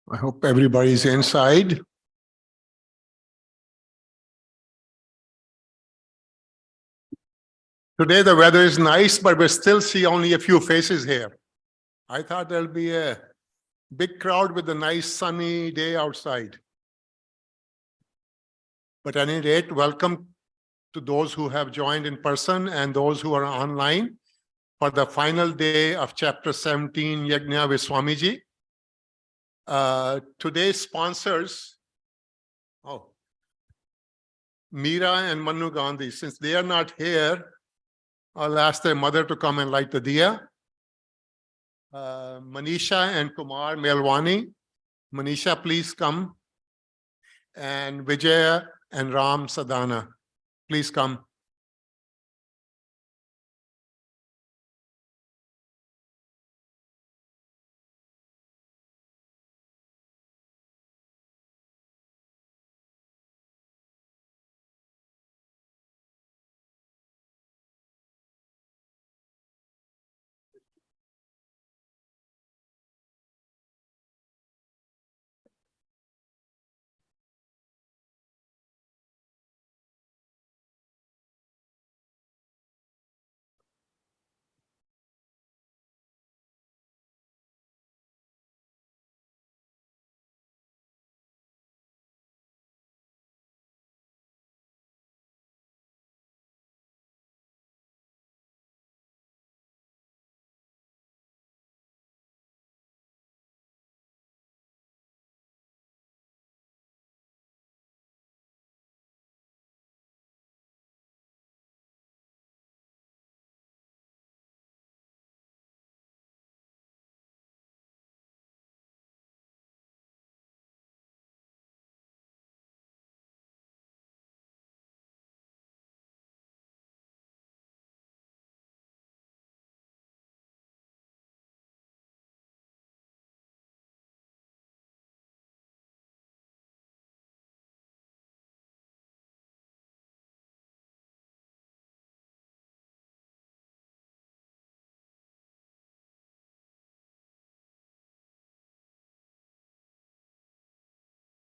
I hope everybody's inside. Today the weather is nice, but we still see only a few faces here. I thought there'll be a big crowd with a nice sunny day outside. But at any rate, welcome to those who have joined in person and those who are online for the final day of chapter 17, Yajna with Swamiji. Today's sponsors, Meera and Manu Gandhi. Since they are not here, I'll ask their mother to come and light the diya. Manisha and Kumar Melwani. Manisha, please come. And Vijaya and Ram Sadana, please come.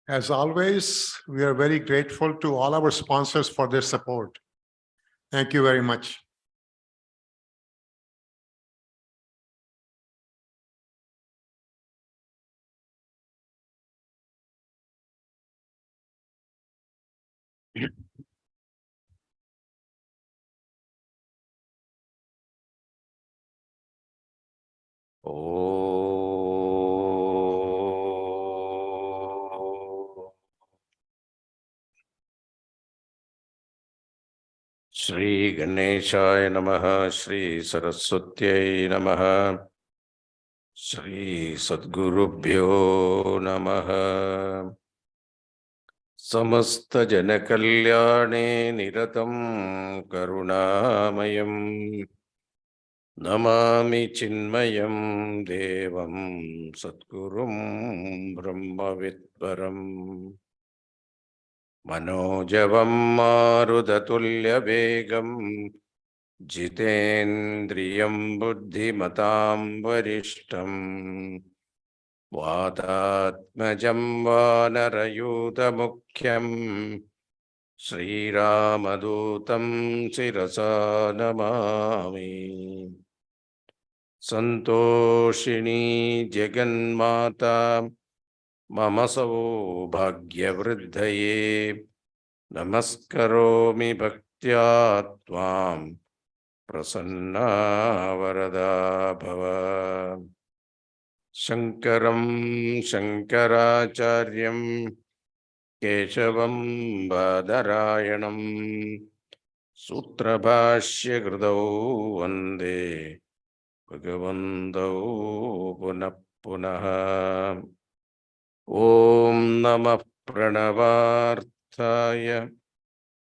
As always, we are very grateful to all our sponsors for their support. Thank you very much. Shri Ganeshaya Namaha, Shri Saraswatyai Namaha, Shri Sadgurubhyo Namaha. Samasta Janakalyane Niratam Karunamayam Namami Chinmayam Devam Satgurum Brahmavidvaram Manojavam Marudhatulya Begam Jitendriyam Buddhimatam Varishtam Vadatmajam Vanarayuta Mukhyam Sri Ramadutam Sirasa Namami Santoshini Jaganmata Mama Saubhagyavriddhaye Namaskaromi Bhaktya Tvam Prasanna Varada Bhava Shankaram Shankaracharyam Keshavam Badarayanam Sutrabhashya Kridau Vande Bhagavandau Punah Punah Om Namah Pranavarthaya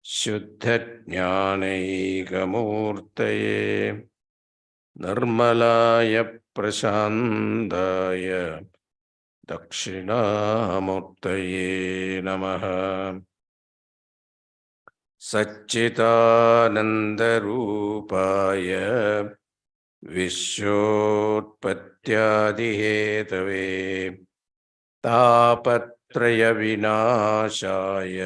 Shuddha Jnanaikamurtaye Nirmalaya Prashandaya Dakshinamurtaye Namaha Satchitanandarupaya Vishwotpattyadihetave तापत्रय विनाशाय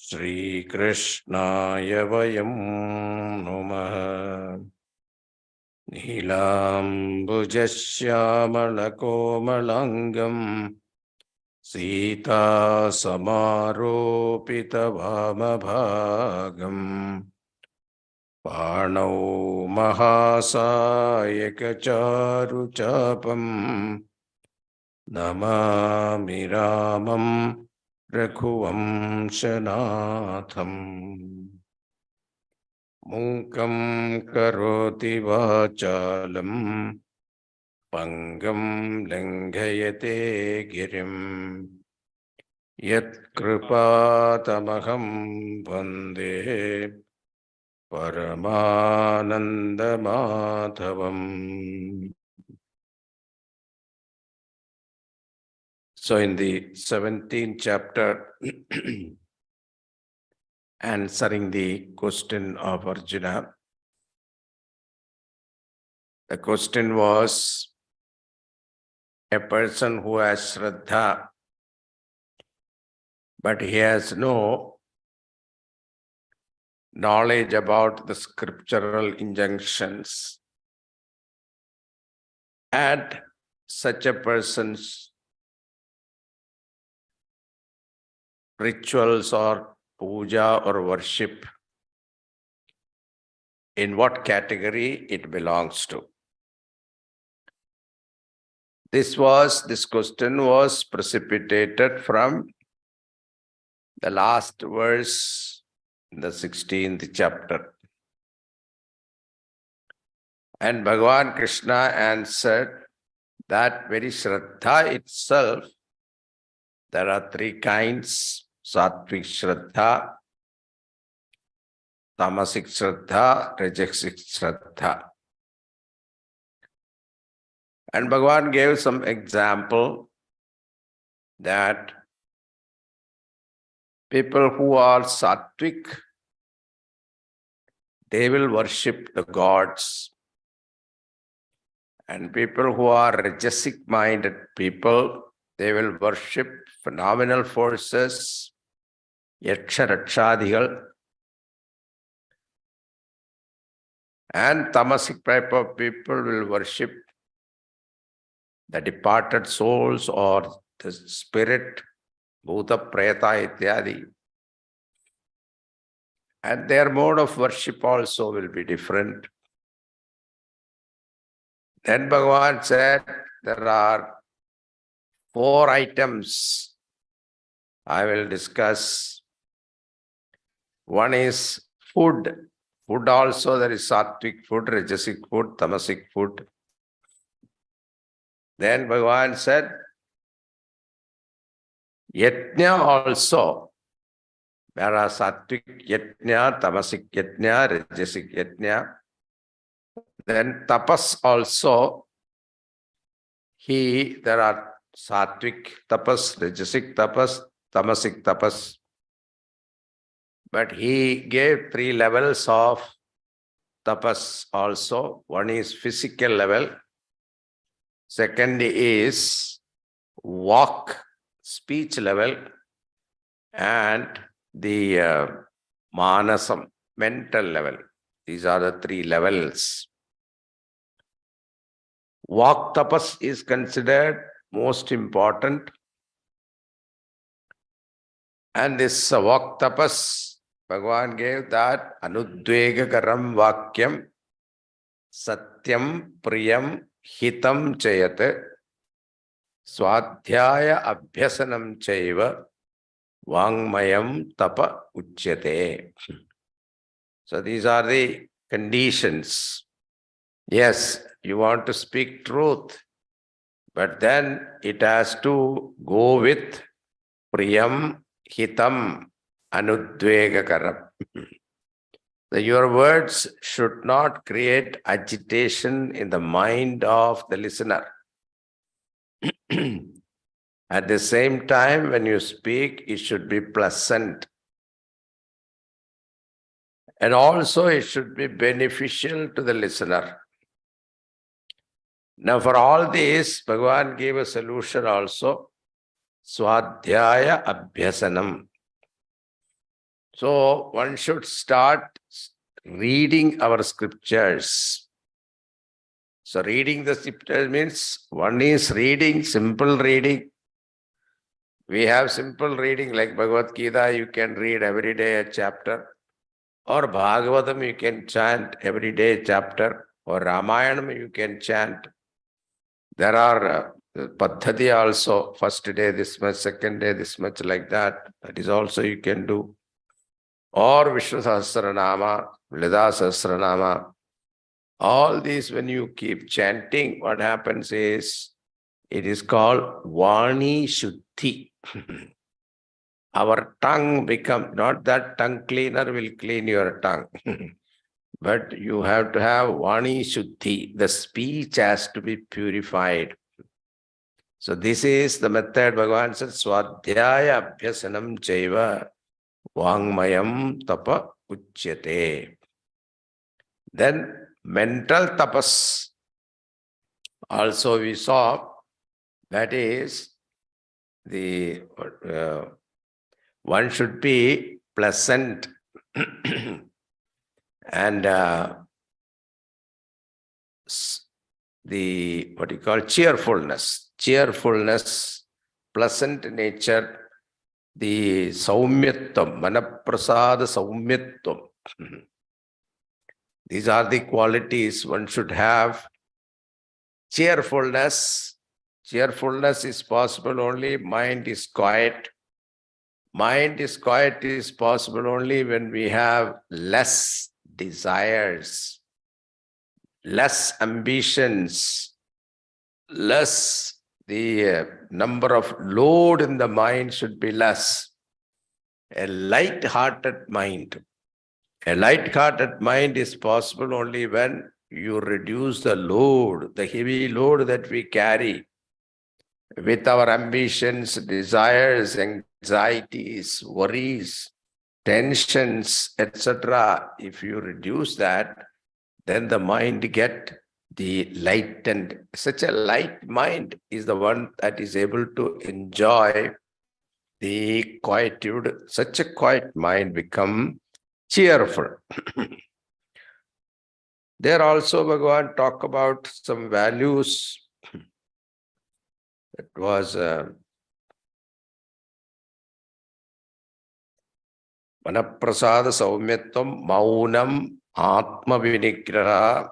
श्री कृष्णाय वयं नुमः। नीलाम्बुजश्यामलकोमलाङ्गं सीतासमारोपितवामभागम् पाणौ महासायकचारुचापम् नमामि रामं रघुवंशनाथम्। मूकं करोति वाचालं पङ्गं लङ्घयते गिरिं यत्कृपातमहं वन्दे परमानन्दमाधवम्. So in the 17th chapter, answering the question of Arjuna, the question was, a person who has Shraddha, but he has no knowledge about the scriptural injunctions, and such a person's rituals or puja or worship, in what category it belongs to. This question was precipitated from the last verse in the 16th chapter. And Bhagavan Krishna answered that very Shraddha itself, there are three kinds: Sattvic Shraddha, Tamasic Shraddha, Rajasic Shraddha. And Bhagavan gave some example that people who are Sattvic, they will worship the gods. And people who are Rajasic-minded people, they will worship phenomenal forces, Yaksha Rakshadigal. And Tamasic type of people will worship the departed souls or the spirit, Bhuta, Preta, Ityadi. And their mode of worship also will be different. Then Bhagavan said there are 4 items I will discuss. One is food. Food also, there is Sattvic food, Rajasic food, Tamasic food. Then Bhagavan said, Yajna also. There are Sattvic Yajna, Tamasic Yajna, Rajasic Yajna. Then Tapas also. There are Sattvic Tapas, Rajasic Tapas, Tamasic Tapas. But he gave 3 levels of tapas also. One is physical level. Second is walk, speech level. And the manasam, mental level. These are the 3 levels. Walk tapas is considered most important. And this walk tapas, Bhagavan gave that anudvegakaram vakyam satyam priyam hitam chayat swadhyaya abhyasanam chaiva vangmayam tapa uchyate. So these are the conditions. Yes, you want to speak truth, but then it has to go with priyam hitam anudvegakaram. Your words should not create agitation in the mind of the listener. At the same time, when you speak, it should be pleasant. And also, it should be beneficial to the listener. Now for all this, Bhagavan gave a solution also. Swadhyaya Abhyasanam. So one should start reading our scriptures. So reading the scriptures means one is reading, simple reading. We have simple reading like Bhagavad Gita, you can read every day a chapter. Or Bhagavatam, you can chant every day a chapter. Or Ramayanam, you can chant. There are Paddhati also, first day this much, second day this much, like that. That is also you can do. Or Vishnu Sahasranama, Lida Sahasranama. All these, when you keep chanting, what happens is, it is called Vani Shuddhi. Our tongue becomes, not that tongue cleaner will clean your tongue, but you have to have Vani Shuddhi. The speech has to be purified. So this is the method. Bhagavan said, Swadhyaya Abhyasanam Chaiva Vangmayam Tapa Uchyate. Then mental tapas. Also we saw, that is, the one should be pleasant and the, what you call, cheerfulness, pleasant nature, the saumyatvam, manaprasada saumyatvam. These are the qualities one should have. Cheerfulness is possible only mind is quiet. Mind is quiet is possible only when we have less desires, less ambitions, less, the number of load in the mind should be less. A light-hearted mind. A light-hearted mind is possible only when you reduce the load, the heavy load that we carry with our ambitions, desires, anxieties, worries, tensions, etc. If you reduce that, then the mind get the lightened. Such a light mind is the one that is able to enjoy the quietude. Such a quiet mind become cheerful. There also Bhagavan talk about some values. It was Manaprasada Saumyatvam, Maunam, Atma Vinigraha,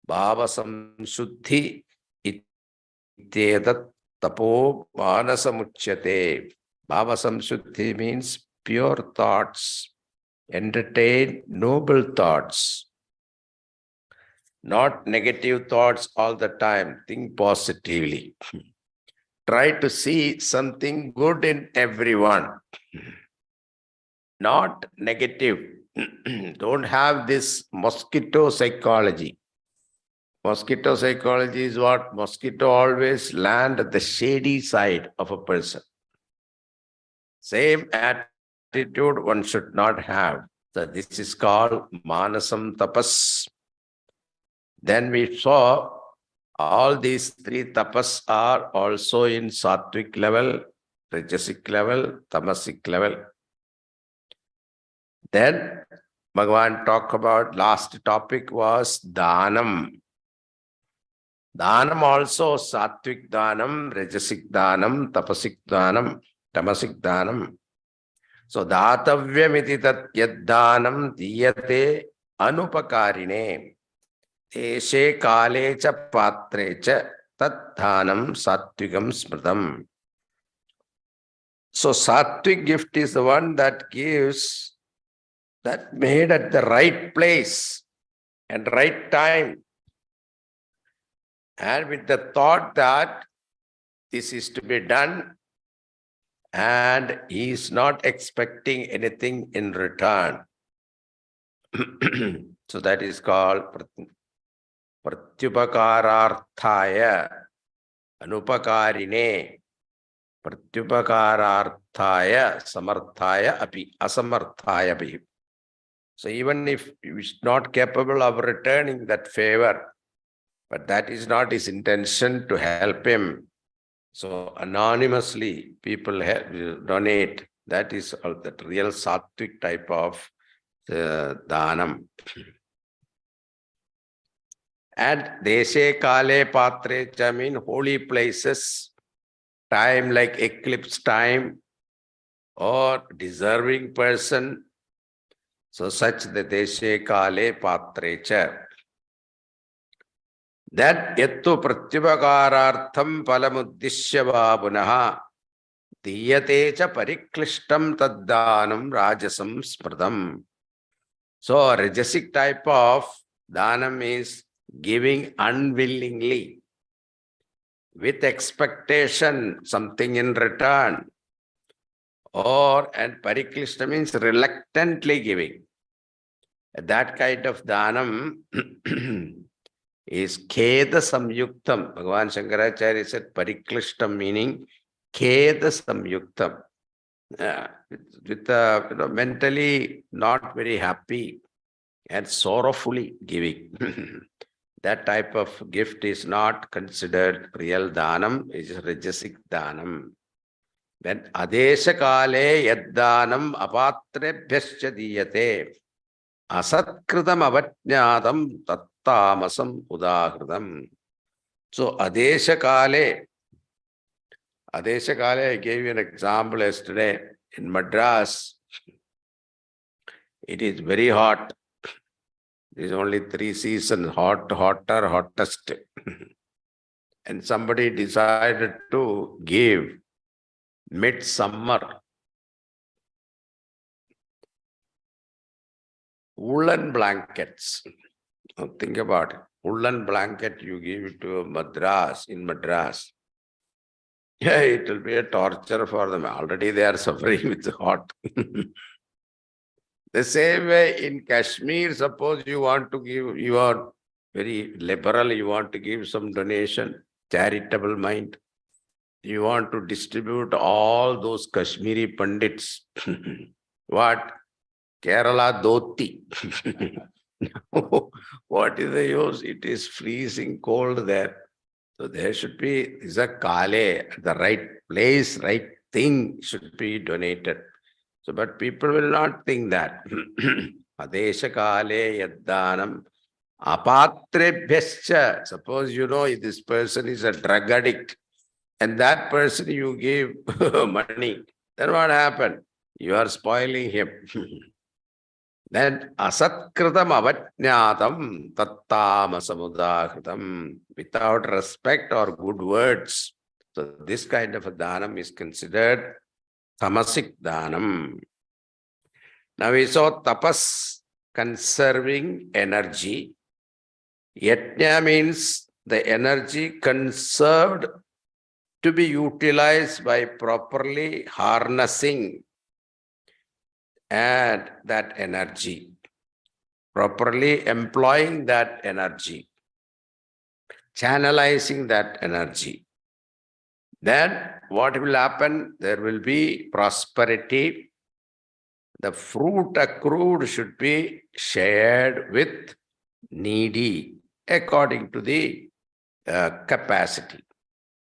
Bhava Samshuddhi, Ityedat Tapo Manasamuchyate. Bhava Samshuddhi means pure thoughts, entertain noble thoughts, not negative thoughts all the time. Think positively. Try to see something good in everyone, not negative. Don't have this mosquito psychology. Mosquito psychology is what? Mosquito always land at the shady side of a person. Same attitude one should not have. So this is called Manasam Tapas. Then we saw all these three tapas are also in sattvic level, rajasic level, tamasic level. Then Bhagavan talked about, last topic was dhanam. Dhanam also sattvic dhanam, rajasic dhanam, tapasic dhanam, tamasic dhanam. So dhatavyamiti tat yad dhanam diyate anupakarine. Eshe kale cha patre cha tat dhanam sattvigam smritam. So sattvic gift is the one that gives, that made at the right place and right time, and with the thought that this is to be done and he is not expecting anything in return. So that is called pratyupakararthaya anupakarine. Pratyupakararthaya samarthaya api asamarthaya api. So even if he is not capable of returning that favor, but that is not his intention to help him. So anonymously people donate. That is that real sattvic type of dhanam. And deshe kale patre cha mean holy places, time like eclipse time, or deserving person. So such the deshe kale patre cha. That yattu pratyupakarartham palamuddishya punaha diyate cha pariklishtam taddanam rajasam smridam. So a rajasic type of dhanam is giving unwillingly, with expectation, something in return. And pariklishta means reluctantly giving. That kind of dhanam is kheda samyuktam. Bhagavan Shankaracharya said pariklishtam meaning kheda samyuktam. With mentally not very happy and sorrowfully giving. That type of gift is not considered real dhanam, it is rajasic dhanam. Then adesha kale yaddanam apatrebhyascha diyate asatkritam avajñātam tattamasam udahritam. So adesha kale, I gave you an example yesterday. In Madras, it is very hot. There is only 3 seasons, hot, hotter, hottest. And somebody decided to give midsummer woolen blankets. Now think about it. Woolen blanket you give it to in Madras. Yeah, it will be a torture for them. Already they are suffering with hot. The same way in Kashmir, suppose you want to give, you are very liberal, you want to give some donation, charitable mind. You want to distribute all those Kashmiri Pandits. What? Kerala dhoti. What is the use? It is freezing cold there. So there should be, is a kale, the right place, right thing should be donated. So, but people will not think that. Adesha kale yaddanam apatrebhyascha. Suppose you know this person is a drug addict and that person you give money, then what happened? You are spoiling him. Then asatkritam avajñātam tattamasamudahritam. Without respect or good words. So this kind of a dhanam is considered tamasic dhanam. Now we saw tapas, conserving energy. Yajna means the energy conserved to be utilized by properly harnessing and that energy, properly employing that energy, channelizing that energy. Then what will happen? There will be prosperity. The fruit accrued should be shared with needy according to the capacity.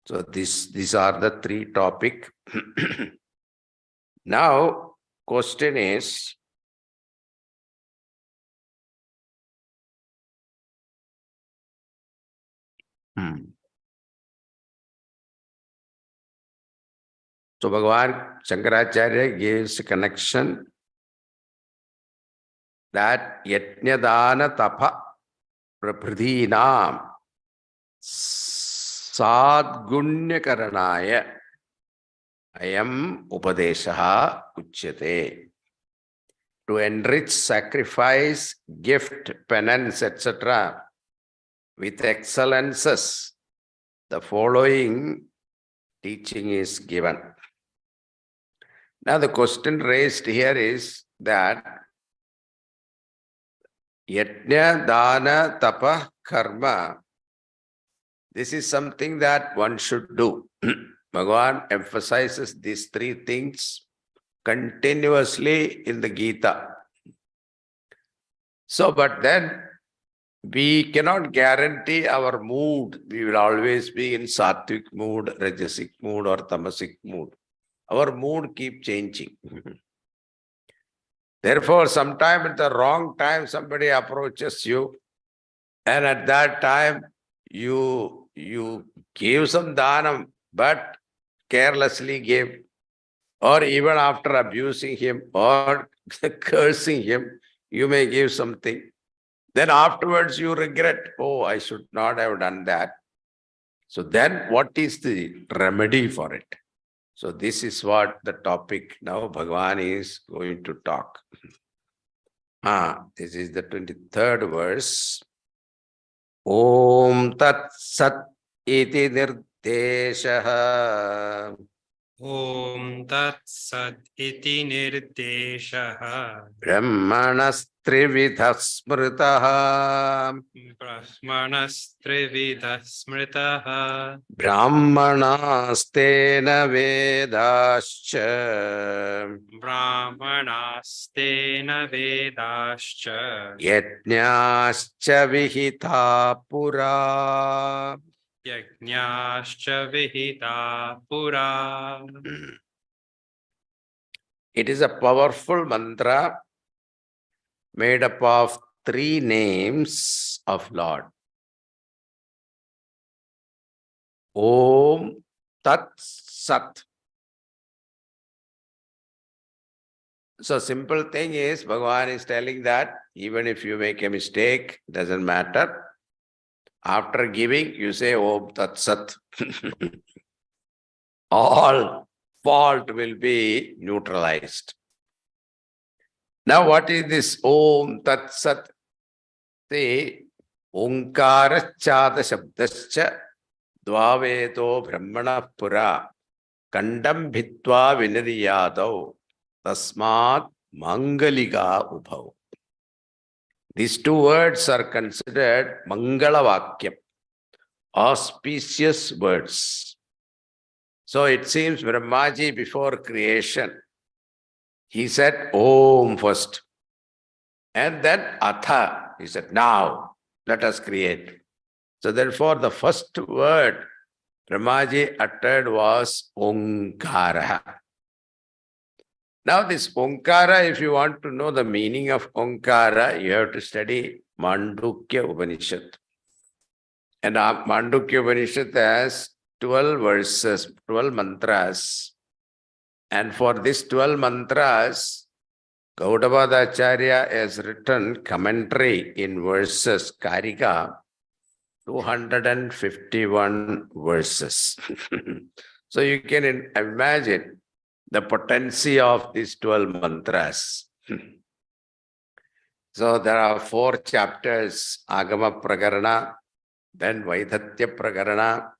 So these are the 3 topics. Now, question is, so Bhagavan Shankaracharya gives a connection that yajñadana tapa prapridhinam sadgunyakaranaya ayam upadeshaha uchyate. To enrich, sacrifice, gift, penance, etc. with excellences, the following teaching is given. Now the question raised here is that yajna, dana, tapa, karma, this is something that one should do. Bhagavan emphasizes these 3 things continuously in the Gita. So, but then we cannot guarantee our mood. We will always be in sattvic mood, rajasic mood, or tamasic mood. Our mood keep changing. Therefore, sometime at the wrong time, somebody approaches you, and at that time, you give some dhanam, but carelessly gave, or even after abusing him or cursing him, you may give something. Then afterwards you regret, oh, I should not have done that. So then what is the remedy for it? So this is what the topic now Bhagavan is going to talk. This is the 23rd verse. Om Tat Sat Iti Nirdeshaha Om Tat Sat Iti Nirdeshaha Brahmanastrividha Smritaha Brahmanastrividha Smritaha Brahmanastena Vedascha Brahmanastena Vedascha Yajñascha Vihita Pura. Yajñascha Vihita Pura. It is a powerful mantra made up of 3 names of Lord. Om Tat Sat. So simple thing is, Bhagavan is telling that even if you make a mistake, doesn't matter. After giving, you say Om Tat Sat. All fault will be neutralized. Now what is this Om Tat Sat? See, Onkara Chada Shabdascha Dvavedo Brahmana Pura Kandam Bhitva Viniriyadav Tasmat Mangaliga Ubhav. These 2 words are considered Mangala Vakyam, auspicious words. So it seems Brahmaji before creation, he said Om first. And then Atha, he said, now let us create. So therefore the first word Brahmaji uttered was Onkara. Now this Onkara, if you want to know the meaning of Onkara, you have to study Mandukya Upanishad. And Mandukya Upanishad has 12 verses, 12 mantras. And for these 12 mantras, Gaudapada Acharya has written commentary in verses, Karika, 251 verses. So you can imagine the potency of these 12 mantras. So there are 4 chapters, Agama Prakarana, then Vaidhatya Prakarana,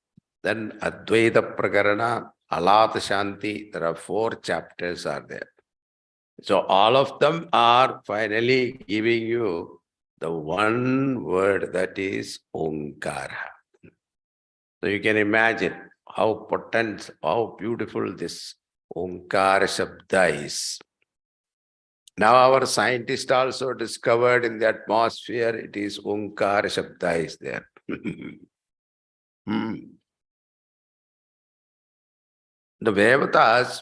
then Advaita Prakarana, Alata Shanti. There are 4 chapters are there. So all of them are finally giving you the one word, that is Onkara. So you can imagine how potent, how beautiful this Onkara Shabda is. Now our scientists also discovered in the atmosphere, it is Onkara Shabda is there. The Devatas,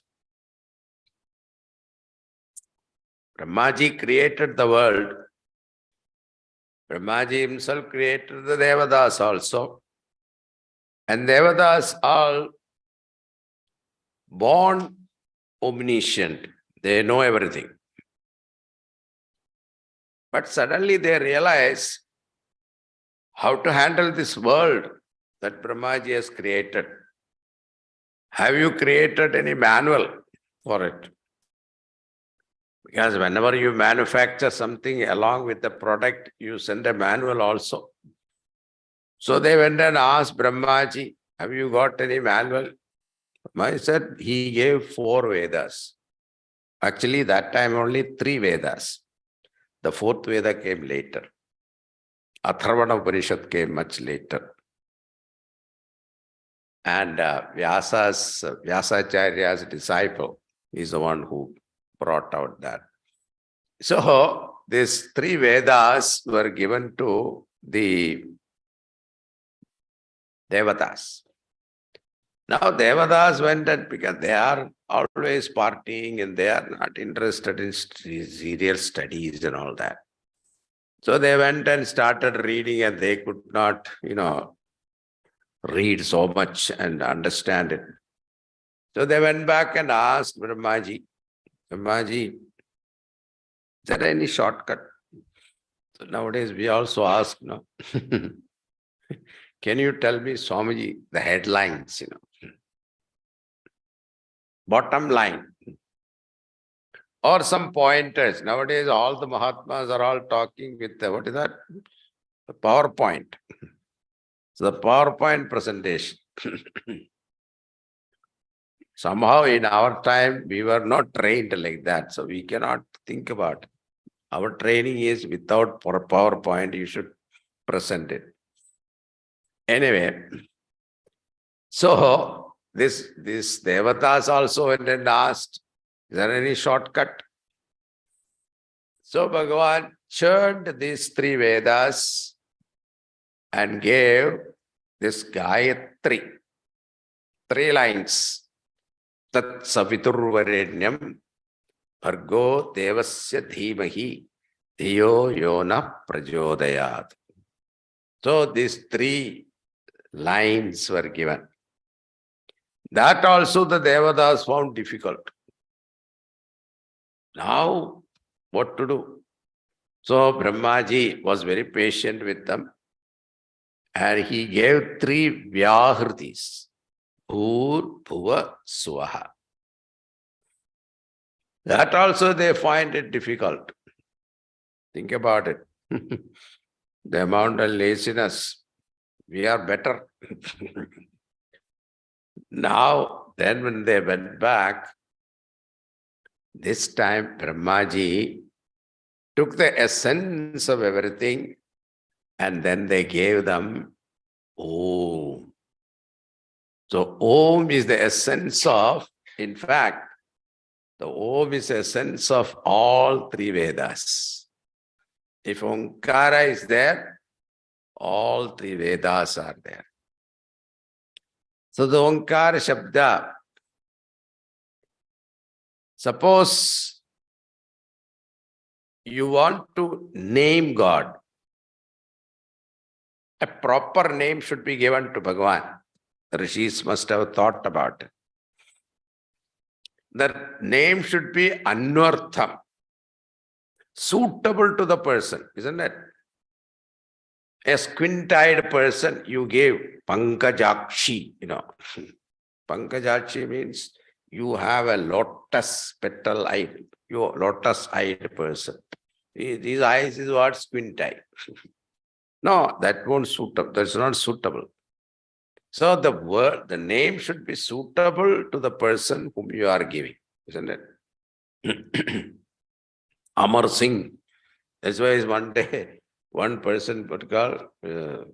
Brahmaji created the world. Brahmaji himself created the Devatas also. And Devatas are born omniscient. They know everything. But suddenly they realize how to handle this world that Brahmaji has created. Have you created any manual for it? Because whenever you manufacture something along with the product, you send a manual also. So they went and asked Brahmaji, have you got any manual? Brahmaji said he gave 4 Vedas. Actually, that time only 3 Vedas. The 4th Veda came later. Atharvana Upanishad came much later. And Vyasacharya's disciple is the one who brought out that. So these 3 Vedas were given to the Devatas. Now Devatas went and because they are always partying and they are not interested in serious studies and all that. So they went and started reading and they could not, read so much and understand it. So they went back and asked Brahmaji, is there any shortcut? So nowadays we also ask, no? Can you tell me, Swamiji, the headlines, bottom line, or some pointers? Nowadays all the Mahatmas are all talking with, what is that? The PowerPoint. So the PowerPoint presentation. Somehow in our time, we were not trained like that. So we cannot think about it. Our training is without PowerPoint, you should present it. Anyway, so this Devatas also went and asked, is there any shortcut? So Bhagavan churned these three Vedas and gave this Gayatri, 3 lines. Tat saviturvarenyam bhargo devasya dhimahi dhiyo yona prajodayat. So these 3 lines were given. That also the Devatas found difficult. Now, what to do? So Brahmaji was very patient with them and he gave 3 Vyahritis. Bhur, Bhuva, Swaha. That also they find it difficult. Think about it. The amount of laziness, we are better. Now, then when they went back, this time Brahmaji took the essence of everything and then they gave them Om. So Om is the essence of, in fact, the Om is the essence of all 3 Vedas. If Omkara is there, all 3 Vedas are there. So the Omkara Shabda, suppose you want to name God, a proper name should be given to Bhagavan. The rishis must have thought about it. The name should be Anvartham, suitable to the person, isn't it? A squint-eyed person, you gave Pankajakshi, Pankajakshi means you have a lotus petal eye, you lotus-eyed person. These eyes is what squint-eye. No, that won't suit up. That's not suitable. So the name should be suitable to the person whom you are giving, isn't it? Amar Singh. That's why one day, one person put called, there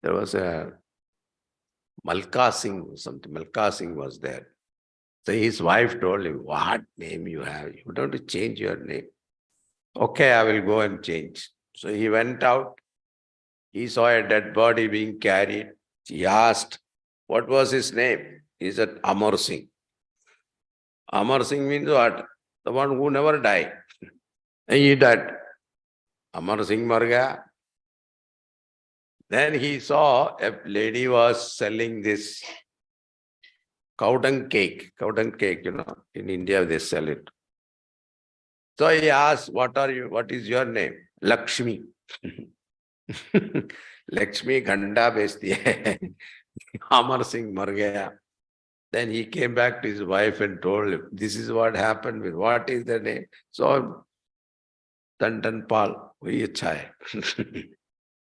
was a Malka Singh or something. Malka Singh was there. So his wife told him, what name you have? You don't have to change your name. Okay, I will go and change. So he went out. He saw a dead body being carried. He asked, what was his name? He said, Amar Singh. Amar Singh means what? The one who never died. And he died. Amar Singh mar gaya. Then he saw a lady was selling this cow dung cake. Cow dung cake, in India they sell it. So he asked, what is your name? Lakshmi. Lakshmi Ganda besti hai. Amar Singh mar gaya. Then he came back to his wife and told him, this is what happened with, what is the name? So, Tantan Pal, wahi acha hai.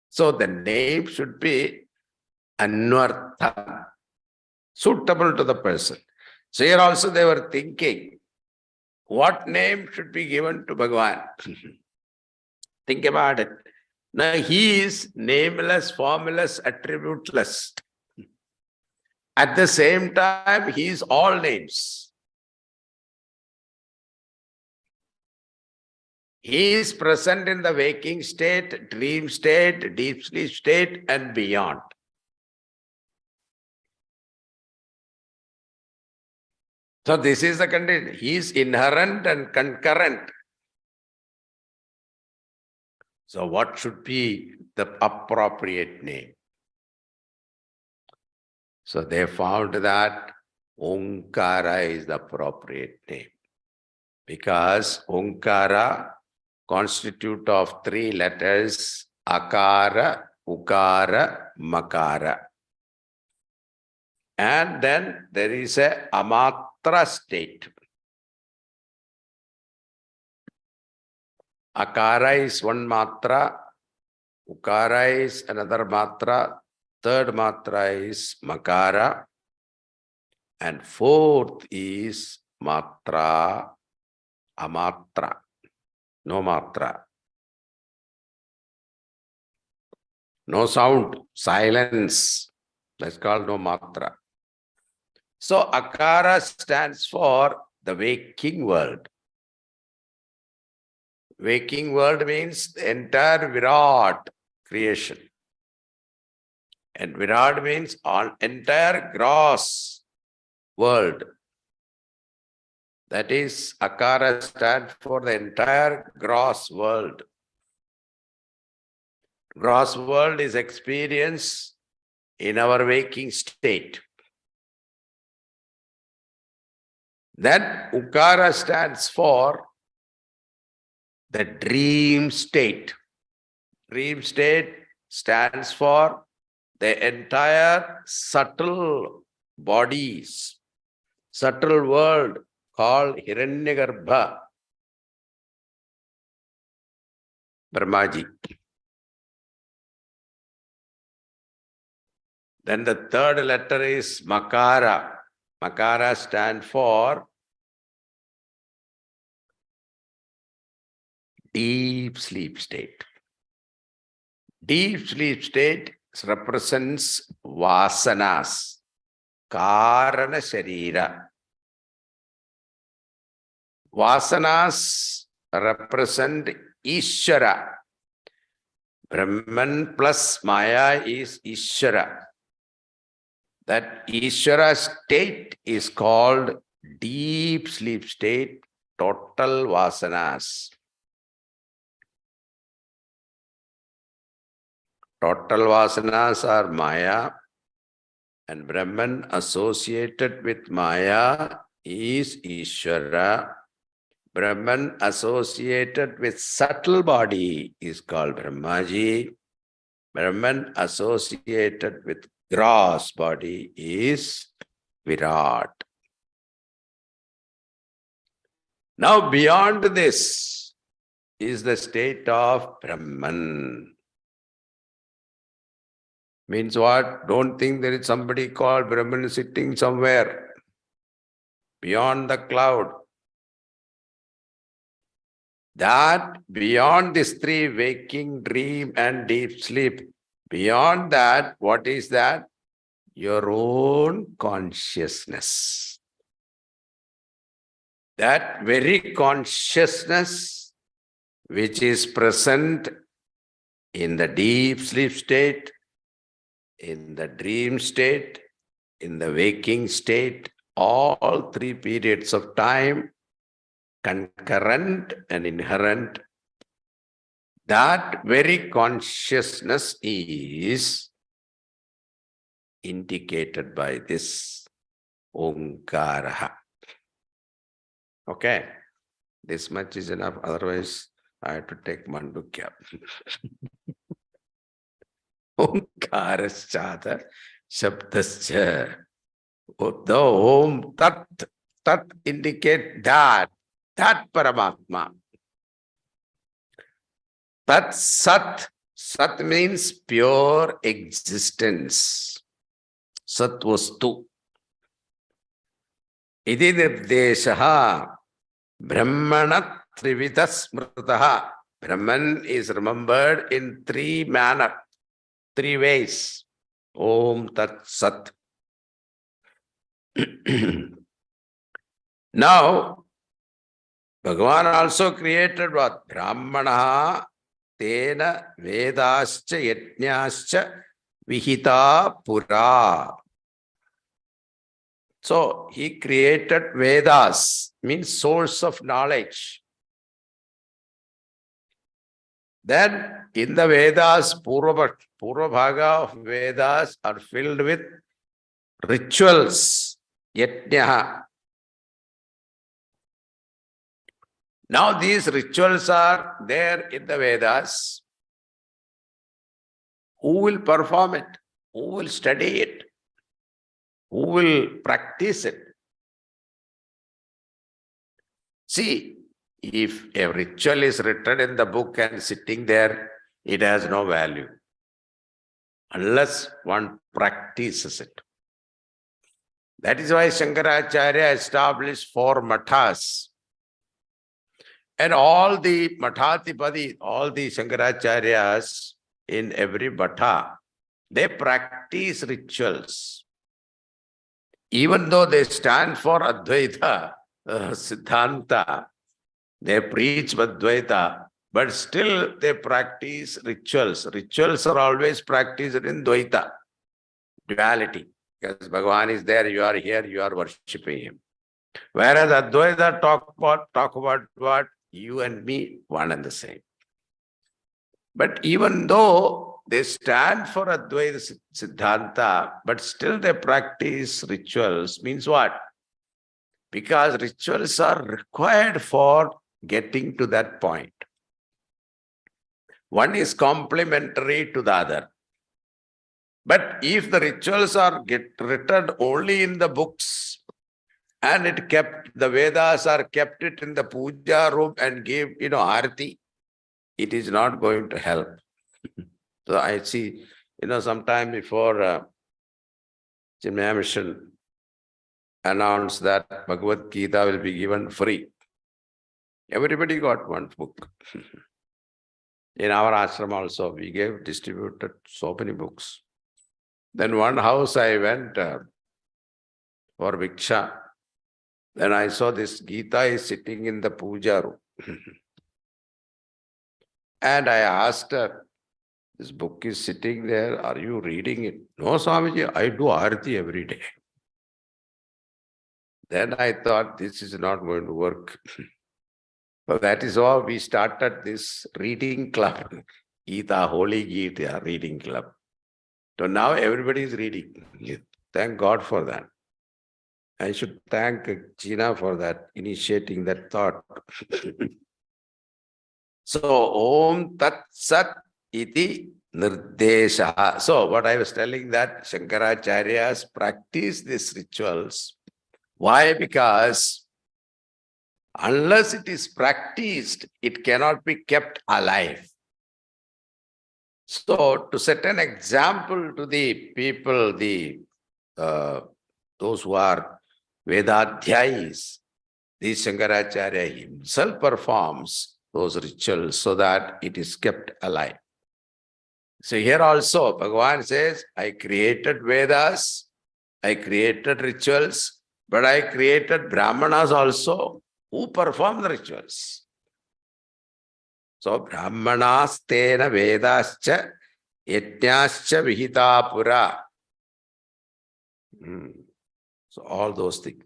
So the name should be Anvartha, suitable to the person. So here also they were thinking, what name should be given to Bhagavan? Think about it. Now he is nameless, formless, attributeless. At the same time, he is all names. He is present in the waking state, dream state, deep sleep state, and beyond. So this is the condition. He is inherent and concurrent. So what should be the appropriate name? So they found that Omkara is the appropriate name. Because Omkara constitute of 3 letters, Akara, Ukara, Makara. And then there is a Amatra state. Akara is 1 matra, Ukara is another matra, 3rd matra is Makara, and 4th is matra, Amatra, no matra. No sound, silence. That's called no matra. So Akara stands for the waking world. Waking world means the entire Virat creation. And Virat means on entire gross world. That is, Akara stands for the entire gross world. Gross world is experience in our waking state. Then Ukara stands for the dream state. Dream state stands for the entire subtle bodies, subtle world called Hiranyagarbha, Brahmaji. Then the 3rd letter is Makara. Makara stands for deep sleep state. Deep sleep state represents vasanas, karana sharira. Vasanas represent Ishvara. Brahman plus Maya is Ishvara. That Ishvara state is called deep sleep state, total vasanas. Total vasanas are Maya, and Brahman associated with Maya is Ishvara. Brahman associated with subtle body is called Brahmaji. Brahman associated with gross body is Virat. Now beyond this is the state of Brahman. Means what? Don't think there is somebody called Brahman sitting somewhere beyond the cloud. That beyond these 3, waking, dream, and deep sleep, beyond that, what is that? Your own consciousness. That very consciousness which is present in the deep sleep state, in the dream state, in the waking state, all 3 periods of time, concurrent and inherent, that very consciousness is indicated by this Omkara. Okay, this much is enough, otherwise I have to take Mandukya. Omkaraschata Shabdascha. The Om Tat, Tat indicate that Paramatma. Tat Sat, Sat means pure existence. Sat Vastu. Iti Nirdeshaha Brahmana Trivita Smritaha. Brahman is remembered in 3 manners, 3 ways. Om Tat Sat. Now, Bhagavan also created what? Brahmana tena vedascha yajnascha vihita pura. So he created Vedas, means source of knowledge. Then in the Vedas, Purva Bhaga of Vedas are filled with rituals, yajna. Now these rituals are there in the Vedas. Who will perform it? Who will study it? Who will practice it? See, if a ritual is written in the book and sitting there, it has no value unless one practices it. That is why Shankaracharya established 4 mathas. And all the mathatipadi, all the Shankaracharyas in every matha, they practice rituals. Even though they stand for Advaita, Siddhanta, they preach Advaita, but still they practice rituals. Rituals are always practiced in Dvaita, duality. Because Bhagavan is there, you are here, you are worshipping him. Whereas Advaita talk about what? You and me, one and the same. But even though they stand for Advaita Siddhanta, but still they practice rituals, means what? Because rituals are required for getting to that point. One is complementary to the other. But if the rituals are written only in the books, and the Vedas are kept it in the puja room and give, arati, it is not going to help. So I see, sometime before Chinmaya Mission announced that Bhagavad Gita will be given free. Everybody got one book. In our ashram also, we distributed so many books. Then one house I went for Viksha. Then I saw this Gita is sitting in the puja room. And I asked her, this book is sitting there, are you reading it? No, Swamiji, I do arati every day. Then I thought this is not going to work. So that is why we started this reading club, Gita, Holy Gita reading club. So now everybody is reading. Thank God for that. I should thank Gina for that, initiating that thought. So, Om Tat Sat Iti Nirdesha. So, what I was telling that Shankaracharyas practice these rituals. Why? Because unless it is practiced, it cannot be kept alive. So, to set an example to the people, those who are Vedadhyayis, the Shankaracharya himself performs those rituals so that it is kept alive. So here also, Bhagavan says, I created Vedas, I created rituals, but I created Brahmanas also who perform the rituals. So Brahmanas tena Vedascha yajnascha vihita pura. So all those things.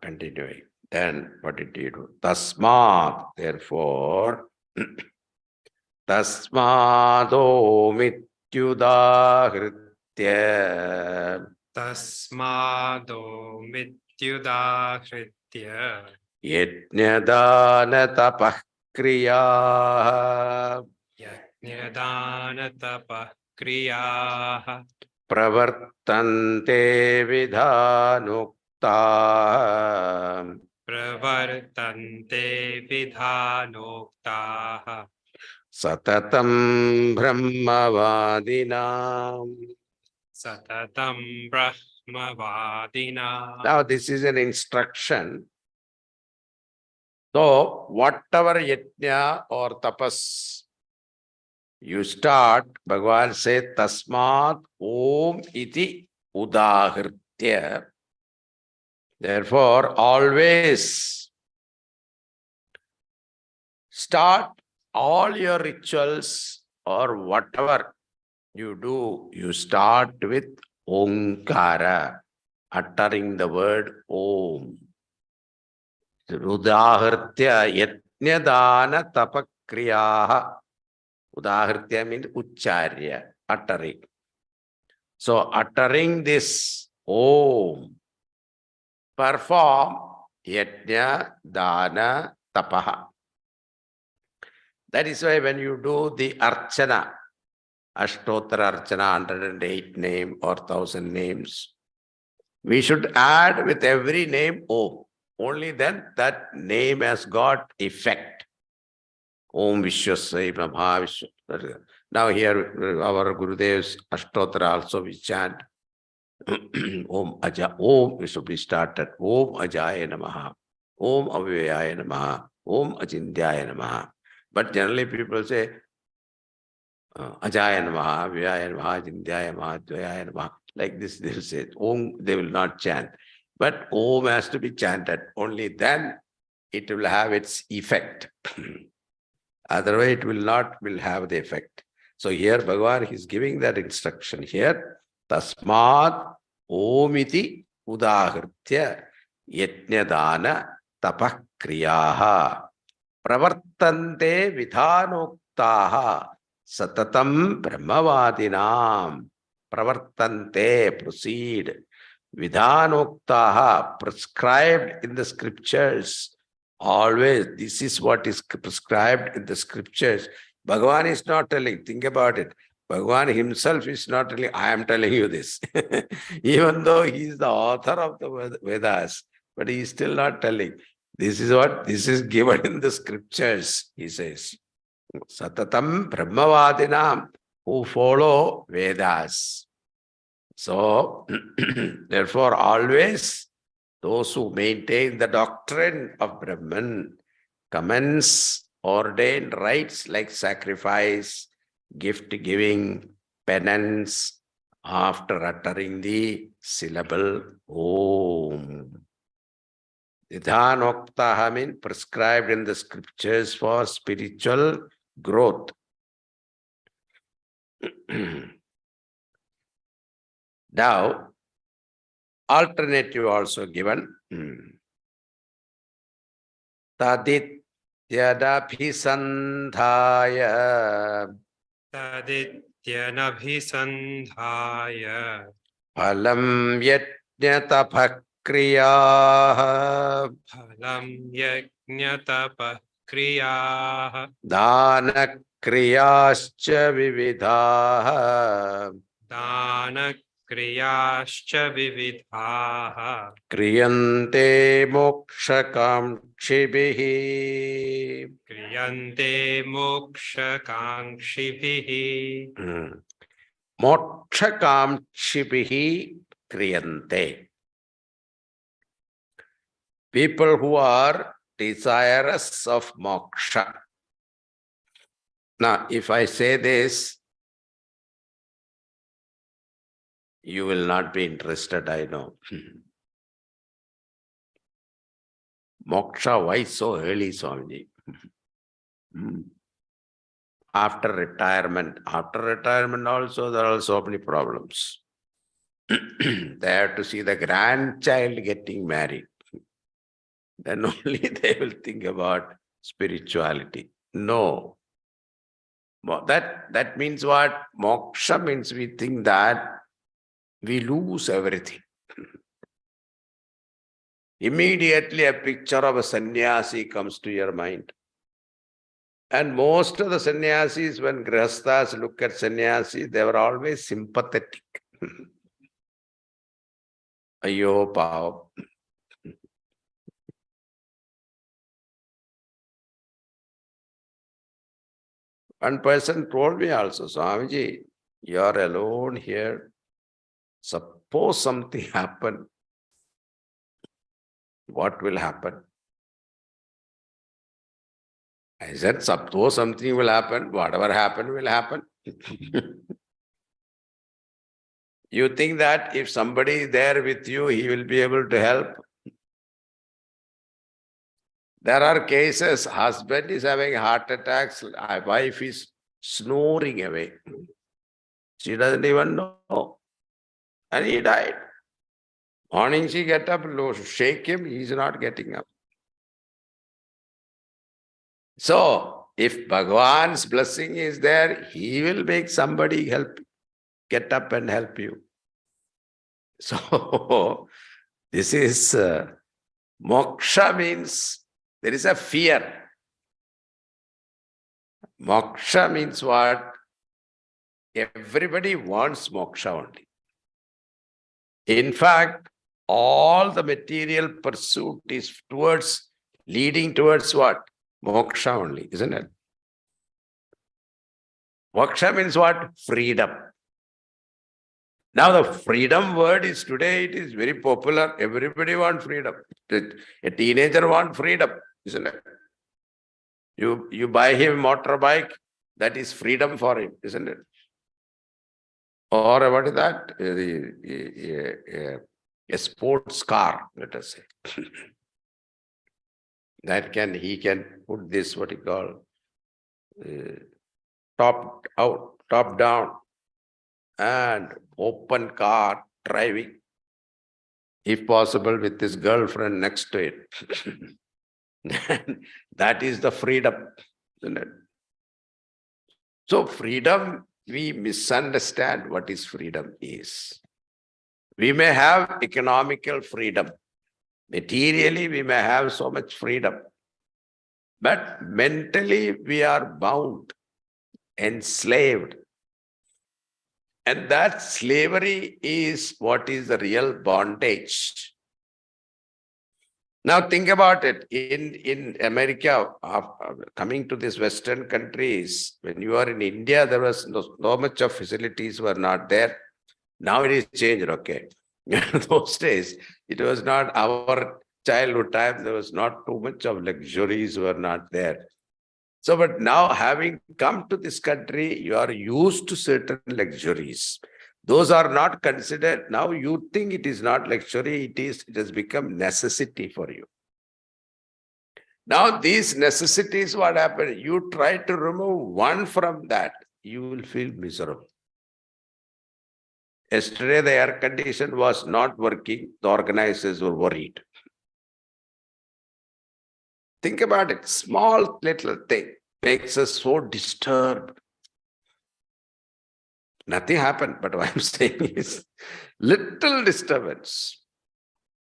Continuing. Then what did he do? Tasmat, therefore, Tasmado mityudahritya Tasmado mityudahritya yajnadana tapah kriyaha yajnadana tapah kriyaha pravartante vidhanukta pravartante vidhanoktaha satatam brahmavadinam. satatam brahmavadina. Now this is an instruction. So whatever yajna or tapas you start, Bhagavan said, Tasmat Om Iti udahritya. Therefore, always start all your rituals or whatever you do, you start with Omkara, uttering the word Om. Udahritya yajnadana tapakriyaha. Udahritya means ucharya, uttering. So uttering this Om, perform yajna, dana, tapaha. That is why when you do the archana, Ashtottara Archana, 108 name or 1000 names, we should add with every name Om. Only then that name has got effect. Om Vishwasai Brahma Vishwa. Now here our Gurudev's Ashtottara also we chant Om Aja. Om we should be started. Om Ajaya Namaha. Om Avyaya Namaha. Om Achindhyaya Namaha. But generally people say Ajaya Namaha, Vyaya Namaha, Achindhyaya Namaha, Dvayaya Namaha. Like this they will say. Om they will not chant. But Om has to be chanted. Only then it will have its effect. Otherwise, it will have the effect. So here Bhagavan is giving that instruction here. Tasmat omiti udahritya yajnadana tapakriyaha pravartante vidhanoktaha satatam brahmavadinam. Pravartante, proceed. Vidhanoktaha, prescribed in the scriptures. Always, this is what is prescribed in the scriptures. Bhagavan is not telling, think about it. Bhagavan himself is not telling, I am telling you this. Even though he is the author of the Vedas, but he is still not telling. This is what, this is given in the scriptures, he says. Satatam Brahmavadinam, who follow Vedas. So, therefore, always those who maintain the doctrine of Brahman commence ordained rites like sacrifice, gift giving, penance, after uttering the syllable Om. Vidhanoktaha means prescribed in the scriptures for spiritual growth. Now, alternative also given. Tadityadabhisandhaya Tadityanabhisandhaya phalam yajnatapakriyaha phalam yajnatapah kriyaha dana kriyascha vividhaha dana kriyascha vividhaha kriyante mokshakamkshibihi. kriyante mokshakankshibihi Mokshakamkshibihi kriyante. People who are desirous of moksha. Now, if I say this, you will not be interested, I know. Moksha, why so early, Swamiji? After retirement also, there are so many problems. They have to see the grandchild getting married. Then only they will think about spirituality. No. That means what? Moksha means we think that we lose everything. Immediately a picture of a sannyasi comes to your mind. And most of the sannyasis, when grihasthas look at sannyasis, they were always sympathetic. Ayyo pav. One person told me also, Swamiji, you are alone here. Suppose something happen, what will happen? I said, suppose something will happen, whatever happen will happen. You think that if somebody is there with you, he will be able to help? There are cases, husband is having heart attacks, wife is snoring away. She doesn't even know. And he died. Morning she get up, shake him, he's not getting up. So, if Bhagavan's blessing is there, he will make somebody get up and help you. So, this is, moksha means there is a fear. Moksha means what? Everybody wants moksha only. In fact, all the material pursuit is leading towards what? Moksha only, isn't it? Moksha means what? Freedom. Now the freedom word is today, it is very popular. Everybody wants freedom. A teenager wants freedom, isn't it? You buy him a motorbike, that is freedom for him, isn't it? Or what is that? A sports car, let us say. He can put this, what you call, top out, top down, and open car driving, if possible with his girlfriend next to it. That is the freedom, isn't it? So freedom, we misunderstand what is freedom is. We may have economical freedom. Materially, we may have so much freedom. But mentally, we are bound, enslaved. And that slavery is what is the real bondage. Now think about it. In America, coming to these Western countries, when you are in India, there was no much of facilities were not there. Now it is changed, okay. Those days, it was not our childhood time. There was not too much of luxuries were not there. So, but now having come to this country, you are used to certain luxuries. Those are not considered. Now you think it is not luxury, it has become necessity for you. Now these necessities, what happened? You try to remove one from that, you will feel miserable. Yesterday the air condition was not working, the organizers were worried. Think about it, small little thing makes us so disturbed. Nothing happened, but what I'm saying is little disturbance.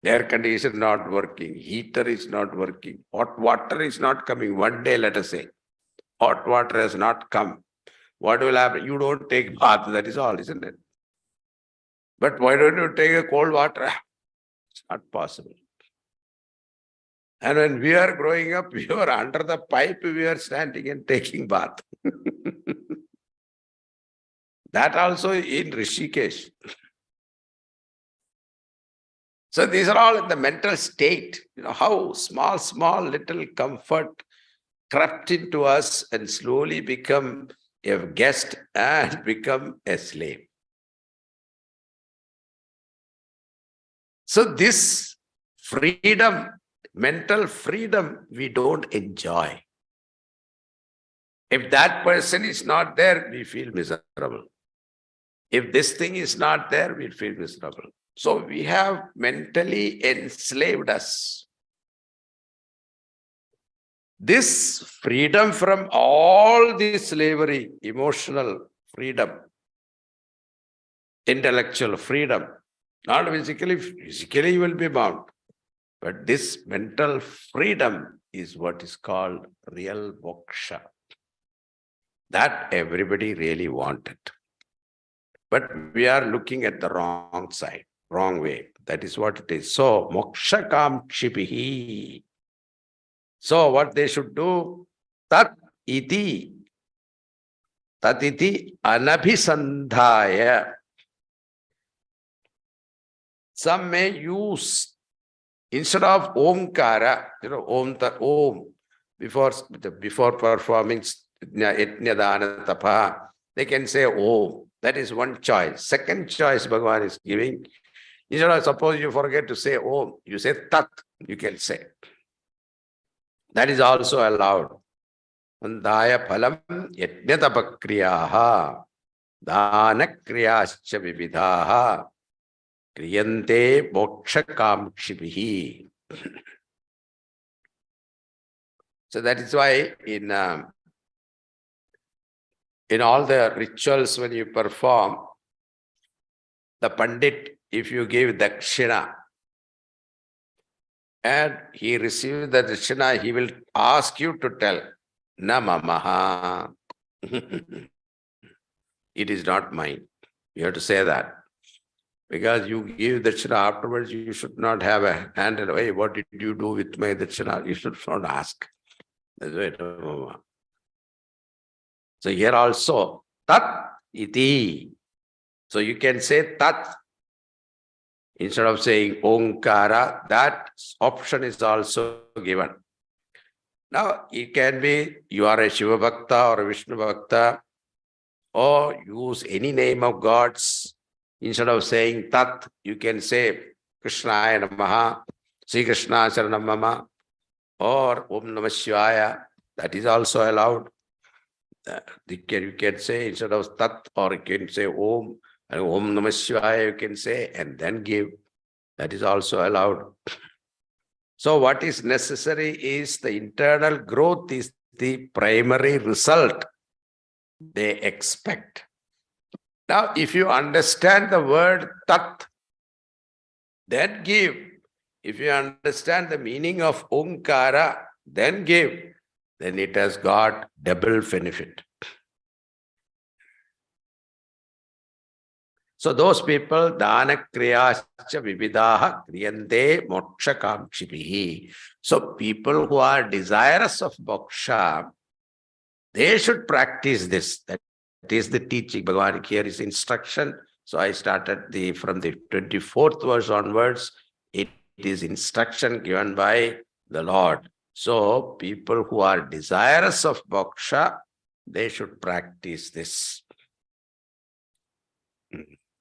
Air conditioner not working, heater is not working, hot water is not coming. One day, let us say, hot water has not come. What will happen? You don't take bath, that is all, isn't it? But why don't you take a cold water? It's not possible. And when we are growing up, we were under the pipe, we were standing and taking bath. That also in Rishikesh. So these are all in the mental state. You know, how small little comfort crept into us and slowly become a guest and become a slave. So this freedom, mental freedom, we don't enjoy. If that person is not there, we feel miserable. If this thing is not there, we feel miserable. So we have mentally enslaved us. This freedom from all this slavery, emotional freedom, intellectual freedom, not physically you will be bound. But this mental freedom is what is called real moksha. That everybody really wanted. But we are looking at the wrong side, wrong way. That is what it is. So, moksha kamkshipihi. So, what they should do? Tat iti anabhisandhaya. Some may use, instead of omkara, om, before performing yajna dana tapa, they can say om. That is one choice. Second choice Bhagavan is giving. Suppose you forget to say Om, you say Tat, you can say. That is also allowed. Mandaya phalam yajnatapakriyaha dhanakriyaschya vividhaha kriyante mokshakamkshibihi. So that is why in all the rituals when you perform, the Pandit, if you give dakshina and he receives the dakshina, he will ask you to tell, na mamaha. It is not mine. You have to say that. Because you give dakshina afterwards, you should not have a hand and, hey, what did you do with my dakshina? You should not ask. That's why. So here also, tat iti. So you can say tat instead of saying Omkara. That option is also given. Now, it can be you are a Shiva Bhakta or a Vishnu Bhakta, or use any name of gods. Instead of saying Tat, you can say Krishnaya Namaha, Sri Krishna Saranam Mama, or Om Namah Shivaya. That is also allowed. You can say instead of Tat, or you can say Om, and Om Namah Shivaya you can say, and then give. That is also allowed. So what is necessary is the internal growth is the primary result they expect. Now, if you understand the word Tat, then give. If you understand the meaning of Omkara, then give. Then it has got double benefit. So those people, dana kriyascha vividaha kriyante moksha kamkshibihi. So people who are desirous of moksha, they should practice this. That is the teaching. Bhagavan here is instruction. So I started from the 24th verse onwards. It is instruction given by the Lord. So people who are desirous of moksha, they should practice this.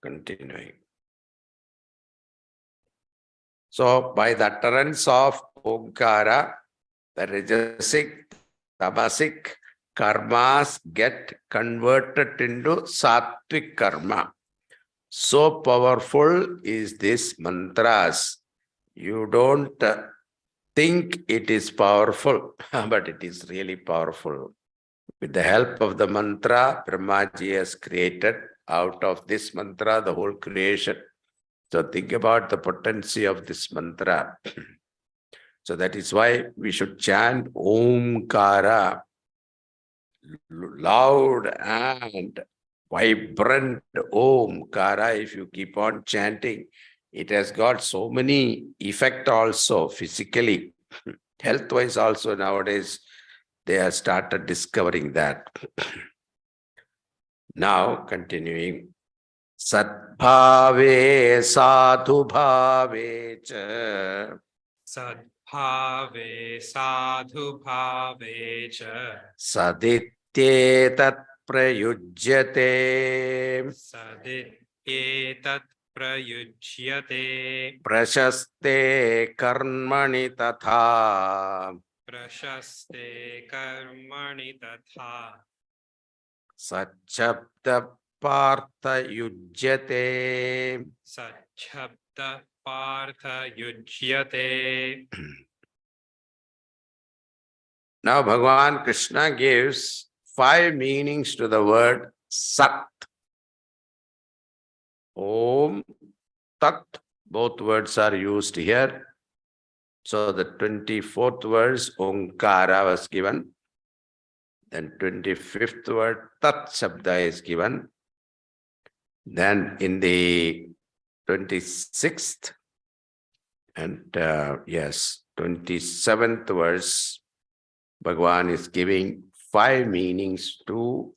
Continuing. So by the utterance of Omkara, the rajasic, tamasic karmas get converted into sattvic karma. So powerful is this mantras. You don't think it is powerful, but it is really powerful. With the help of the mantra, Brahmaji has created out of this mantra the whole creation. So think about the potency of this mantra. So that is why we should chant Omkara, loud and vibrant Omkara. If you keep on chanting, it has got so many effect also physically. Health-wise also nowadays, they have started discovering that. Now, continuing. Sadbhave sadhu bhave cha. Sadbhave sadhu bhave cha. Sadityetat prayujyate. Sadityetat prayujyate. Prashaste karmani tatha. Prashaste karmani tatha. Sachabda partha yujyate. Sachabda partha yujyate. Now Bhagavan Krishna gives 5 meanings to the word Sat. Om, Tat, both words are used here. So the 24th verse, Omkara was given. Then 25th word, Tat Shabda is given. Then in the 26th and 27th verse, Bhagavan is giving 5 meanings to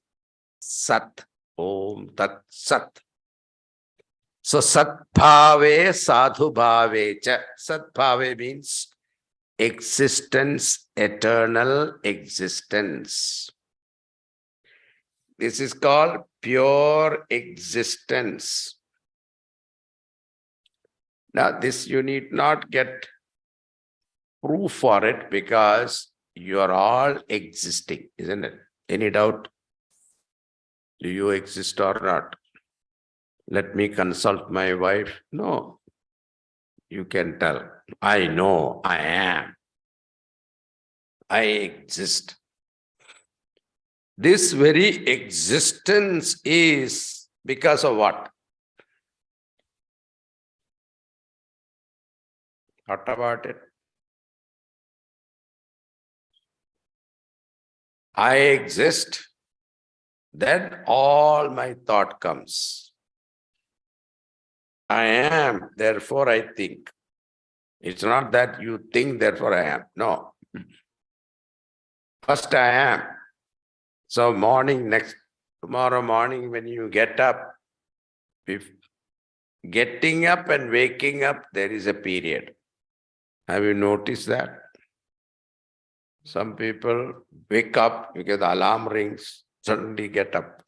Sat, Om, Tat, Sat. So Satbhave sadhu bhave cha. Satbhave means existence, eternal existence. This is called pure existence. Now, this you need not get proof for it because you are all existing, isn't it? Any doubt? Do you exist or not? Let me consult my wife. No. You can tell. I know I am. I exist. This very existence is because of what? Thought about it. I exist, then all my thought comes. I am, therefore I think. It's not that you think, therefore I am. No. First I am. So tomorrow morning when you get up, if getting up and waking up, there is a period. Have you noticed that? Some people wake up because the alarm rings, suddenly get up.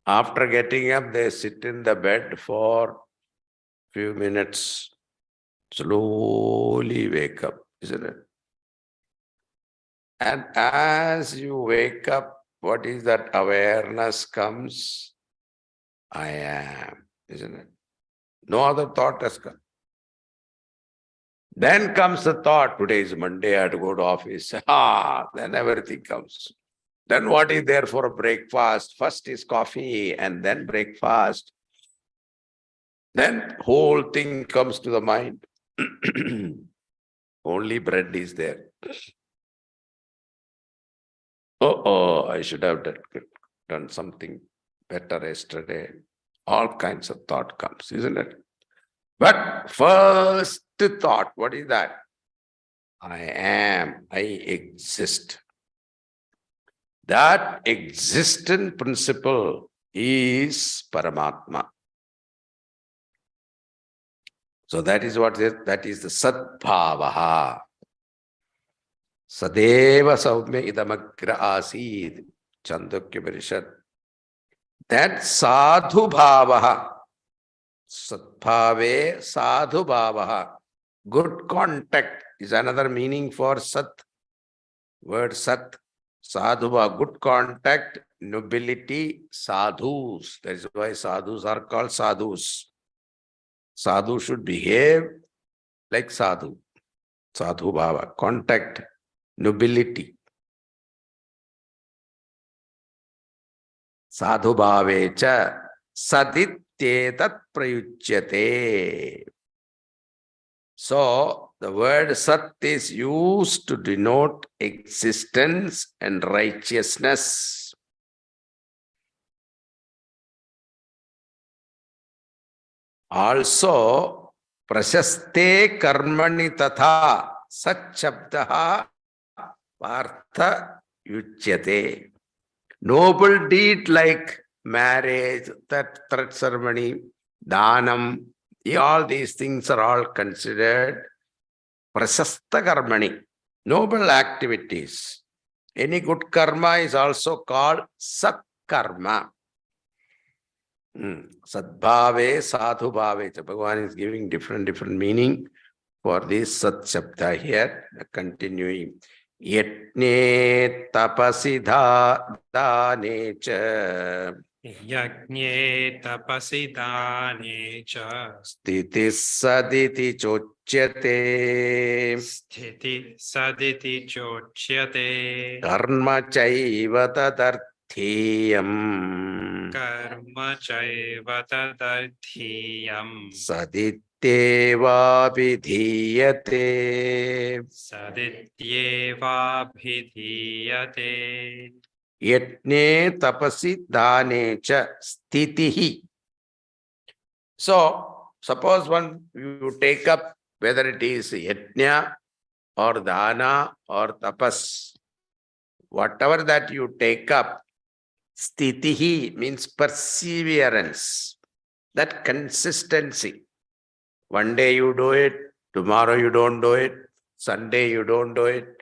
After getting up, they sit in the bed for few minutes, slowly wake up, isn't it? And as you wake up, what is that awareness comes? I am, isn't it? No other thought has come. Then comes the thought, today is Monday, I have to go to office. Then everything comes. Then what is there for a breakfast? First is coffee and then breakfast. Then whole thing comes to the mind. Only bread is there. I should have done something better yesterday. All kinds of thought comes, isn't it? But first thought, what is that? I am, I exist. That existent principle is Paramatma. So that is what that is the Sadbhavaha. Sadeva Saumya Idamagra Asid. Chandogya Upanishad. That Sadhu Bhavaha. Sadbhave Sadhu Bhavaha. Good contact is another meaning for Sat. Word Sat. Sadhuva, good contact, nobility, sadhus. That is why sadhus are called sadhus. Sadhu should behave like sadhu. Sadhu bhava, contact, nobility. Sadhu bhavecha sadityetat prayuchyate. So, the word Sat is used to denote existence and righteousness. Also, Prashaste karmani tatha Sat shabdaha partha yuchyate. Noble deed like marriage, that threat ceremony, dhanam, all these things are all considered prasasta karmani, noble activities. Any good karma is also called sat karma. Sadbhave, sadhu bhave. Bhagavan is giving different meaning for this sat shabda here. Continuing. Yatne tapasidha danecha. Yagne tapasi dane cha Sthiti saditi chocyate. sthiti saditi chochyate Karma chaiva tadarthiyam. karma chaiva tadarthiyam Sadityeva vidhiyate. sadityeva bhidhiyate. Yatne tapasi danecha sthitihi. So, suppose you take up whether it is yajna or dana or tapas, whatever that you take up, sthitihi means perseverance, that consistency. One day you do it, tomorrow you don't do it, Sunday you don't do it,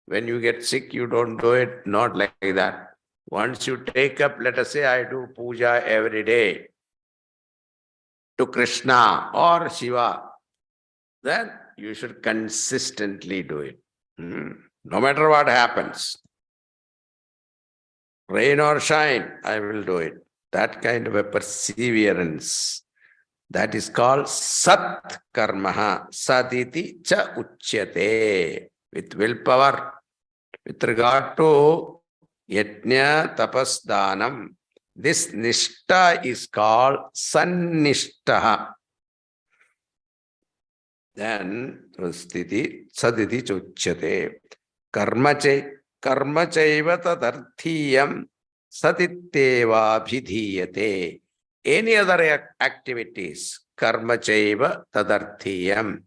when you get sick you don't do it, not like that. Once you take up, let us say I do puja every day to Krishna or Shiva, then you should consistently do it. No matter what happens. Rain or shine, I will do it. That kind of a perseverance. That is called Sat Karmaha. Saditi cha uchyate. With willpower. With regard to Yajna Tapas Danam, this Nishta is called Sannishtaha. Then Sthiti Saditi Chuchyate. Karma chaiva tadarthiyam satitteva bhidhiyate. Any other activities, karma chaiva tadarthiyam,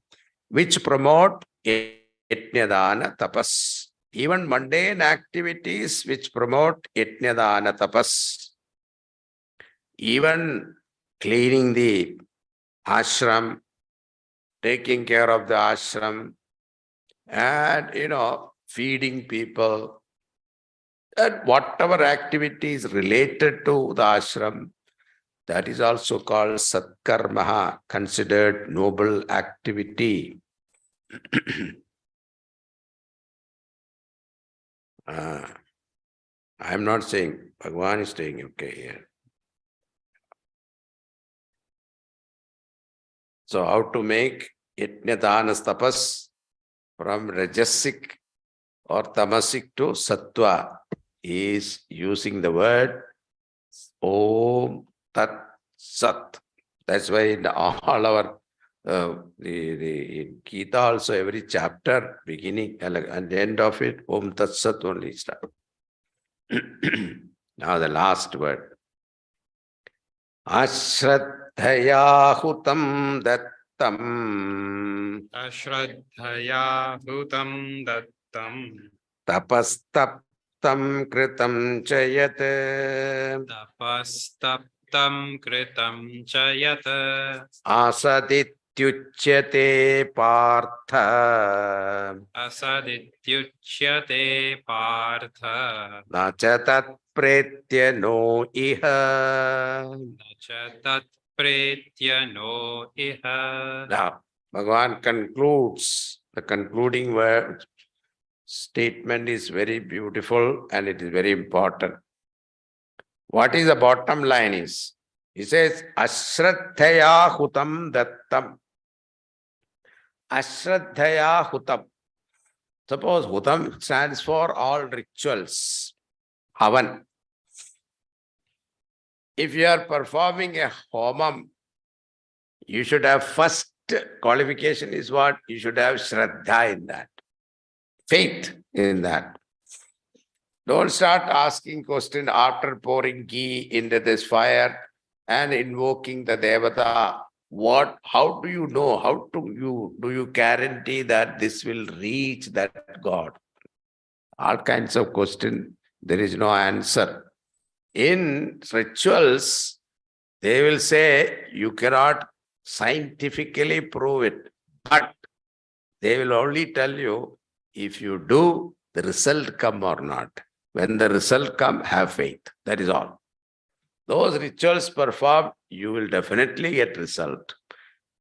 which promote yajnadana tapas. Even mundane activities which promote yajnadana tapas. Even cleaning the ashram, taking care of the ashram, and feeding people, and whatever activities related to the ashram, that is also called Satkarmaha, considered noble activity. I am not saying, Bhagavan is saying, okay, here. So how to make Yajnadana tapas from Rajasic or Tamasic to Sattva is using the word Om Tat Sat. That's why in all our in Gita also, every chapter beginning and the end of it, Om Tat Sat only start. Now the last word. Ashraddhaya hutam dattam. Ashraddhaya hutam dattam. Tapastaptam kritam chayat. Tapastaptam kritam chayat. Asadityuchyate partha. Asadityuchyate partha. Nachatat pretya no iha. Nachatat pretya no iha. Now, Bhagavan concludes, the concluding word statement is very beautiful and it is very important. What is the bottom line is, he says, Ashraddhaya hutam dattam. Ashraddhaya hutam. Suppose hutam stands for all rituals. Havan. If you are performing a homam, you should have first qualification is what? You should have Shraddha in that. Faith in that. Don't start asking questions after pouring ghee into this fire and invoking the Devata. What? How do you know? How do you guarantee that this will reach that God? All kinds of questions. There is no answer. In rituals, they will say you cannot scientifically prove it, but they will only tell you if you do, the result come or not. When the result come, have faith. That is all. Those rituals performed, you will definitely get result.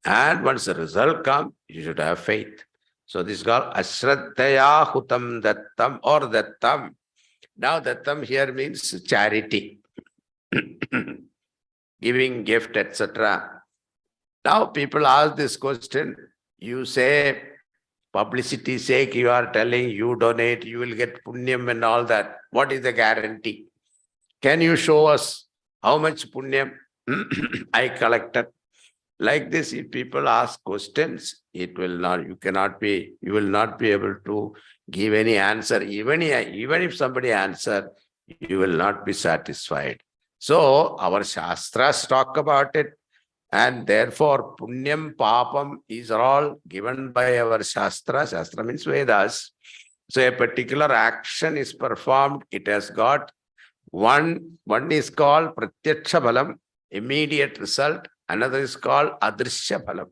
And once the result come, you should have faith. So this is called Ashraddhaya hutam dattam or dattam. Now dattam here means charity. Giving gift, etc. Now people ask this question, you say, publicity sake, you are telling you donate, you will get punyam and all that. What is the guarantee? Can you show us how much punyam I collected? Like this, if people ask questions, it will not, you will not be able to give any answer. Even if somebody answer, you will not be satisfied. So our Shastras talk about it. And therefore, punyam, papam is all given by our Shastra. Shastra means Vedas. So a particular action is performed. It has got one is called pratyaksha bhalam, immediate result. Another is called adrishya bhalam.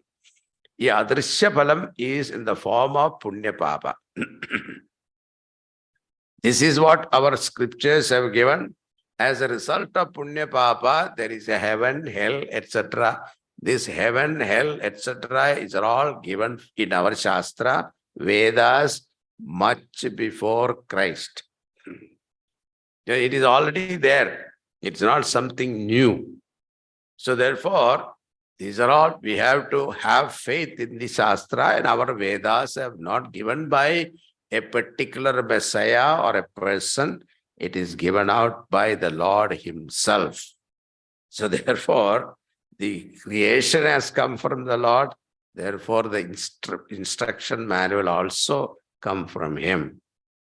Yeah, adrishya bhalam is in the form of punya papa. This is what our scriptures have given. As a result of Punya Papa, there is a heaven, hell, etc. This heaven, hell, etc. is all given in our Shastra, Vedas, much before Christ. It is already there. It's not something new. So therefore, these are all, we have to have faith in the Shastra, and our Vedas have not given by a particular Messiah or a person. It is given out by the Lord Himself. So therefore, the creation has come from the Lord. Therefore, the instruction manual also come from Him.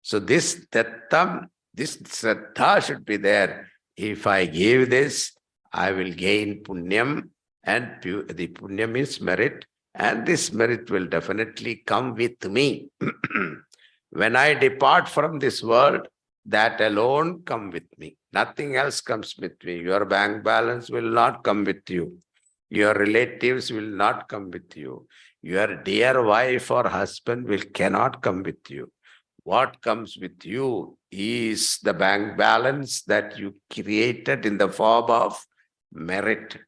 So this tattam, this Shraddha should be there. If I give this, I will gain punyam, and the punyam means merit, and this merit will definitely come with me. When I depart from this world, that alone come with me. Nothing else comes with me. Your bank balance will not come with you. Your relatives will not come with you. Your dear wife or husband cannot come with you. What comes with you is the bank balance that you created in the form of merit.